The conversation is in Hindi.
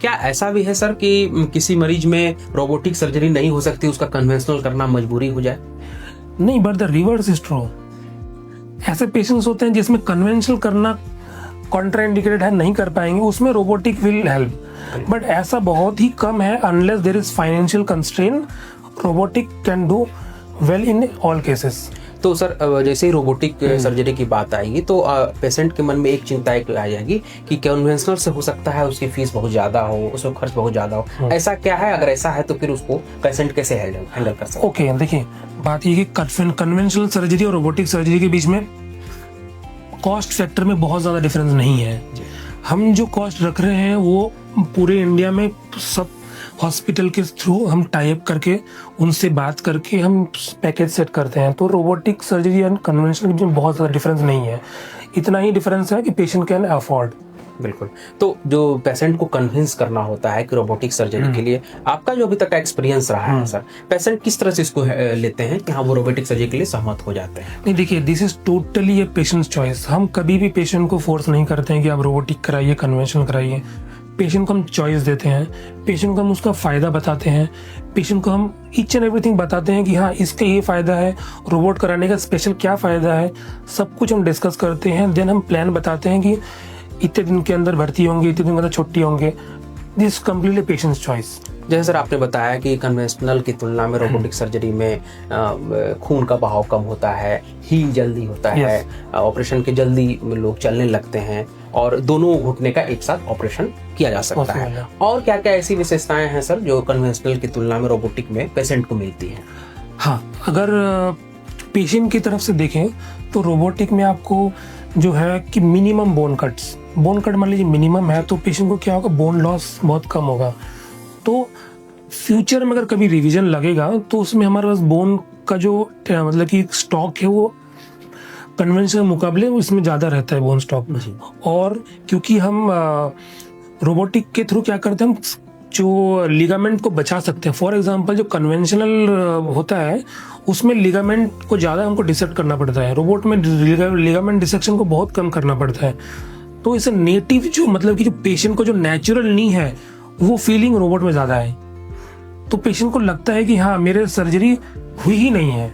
क्या ऐसा भी है सर कि किसी मरीज में रोबोटिक सर्जरी नहीं हो सकती, उसका कन्वेंशनल करना मजबूरी हो जाए? नहीं, but the reverse is true. ऐसे पेशेंट्स होते हैं जिसमें कन्वेंशनल करना कॉन्ट्राइंडिकेटेड है, नहीं कर पाएंगे, उसमें रोबोटिक विल हेल्प, बट ऐसा बहुत ही कम है। Unless there is financial constraint, robotic can do well in all cases. तो सर जैसे ही रोबोटिक सर्जरी की बात आएगी तो पेशेंट के मन में एक चिंता एक आ जाएगी कि कन्वेंशनल से हो सकता है उसकी फीस बहुत ज़्यादा हो, उसमें खर्च बहुत ज़्यादा हो। ऐसा क्या है? अगर ऐसा है तो फिर उसको पेशेंट कैसे हैंडल कर सकते हैं? ओके, देखिए बात ये कि कन्वेंशनल सर्जरी और रोबोटिक सर्जरी के बीच में कॉस्ट फैक्टर में बहुत ज़्यादा डिफरेंस नहीं है। हम जो कॉस्ट रख रहे हैं वो पूरे इंडिया में सब हॉस्पिटल के थ्रू हम टाई अप करके उनसे बात करके हम पैकेज सेट करते हैं। तो रोबोटिक सर्जरी एंड कन्वेंशनल के बीच में बहुत ज़्यादा डिफरेंस नहीं है। इतना ही डिफरेंस है कि पेशेंट कैन अफोर्ड। बिल्कुल। तो जो पेशेंट को कन्विंस करना होता है कि रोबोटिक सर्जरी के लिए, आपका जो अभी तक का एक्सपीरियंस रहा है सर, पेशेंट किस तरह से इसको लेते हैं कि हाँ वो रोबोटिक सर्जरी के लिए सहमत हो जाते हैं? नहीं, देखिए this is totally A patients choice. हम कभी भी पेशेंट को फोर्स नहीं करते हैं कि आप रोबोटिक कराइए, कन्वेंशनल कराइए। पेशेंट को हम चॉइस देते हैं, पेशेंट को हम उसका फ़ायदा बताते हैं, पेशेंट को हम ईच एंड एवरीथिंग बताते हैं कि हाँ इसका ये फ़ायदा है, रोबोट कराने का स्पेशल क्या फ़ायदा है, सब कुछ हम डिस्कस करते हैं। देन हम प्लान बताते हैं कि इतने दिन के अंदर भर्ती होंगे, इतने दिन के अंदर छुट्टी होंगे। This completely patients choice. जैसे सर आपने बताया कि कन्वेंशनल की तुलना में रोबोटिक सर्जरी में खून का बहाव कम होता है, हील जल्दी होता है, ऑपरेशन के जल्दी लोग चलने लगते हैं और दोनों घुटने का एक साथ ऑपरेशन किया जा सकता है। और क्या क्या ऐसी विशेषताएं हैं सर जो कन्वेंशनल की तुलना में रोबोटिक में पेशेंट को मिलती हैं? हाँ, अगर पेशेंट की तरफ से देखें तो रोबोटिक में आपको जो है कि मिनिमम बोन कट मान लीजिए मिनिमम है, तो पेशेंट को क्या होगा, बोन लॉस बहुत कम होगा। तो फ्यूचर में अगर कभी रिवीजन लगेगा तो उसमें हमारे पास बोन का जो मतलब कि स्टॉक है वो कन्वेंशनल मुकाबले इसमें ज़्यादा रहता है, बोन स्टॉक। और क्योंकि हम रोबोटिक के थ्रू क्या करते हैं, हम जो लिगामेंट को बचा सकते हैं। फॉर एग्जांपल जो कन्वेंशनल होता है उसमें लिगामेंट को ज़्यादा हमको डिसेक्ट करना पड़ता है, रोबोट में लिगामेंट डिसेक्शन को बहुत कम करना पड़ता है। तो इसे नेटिव जो मतलब कि जो पेशेंट को जो नेचुरल नी है वो फीलिंग रोबोट में ज़्यादा है। तो पेशेंट को लगता है कि हाँ मेरे सर्जरी हुई ही नहीं है।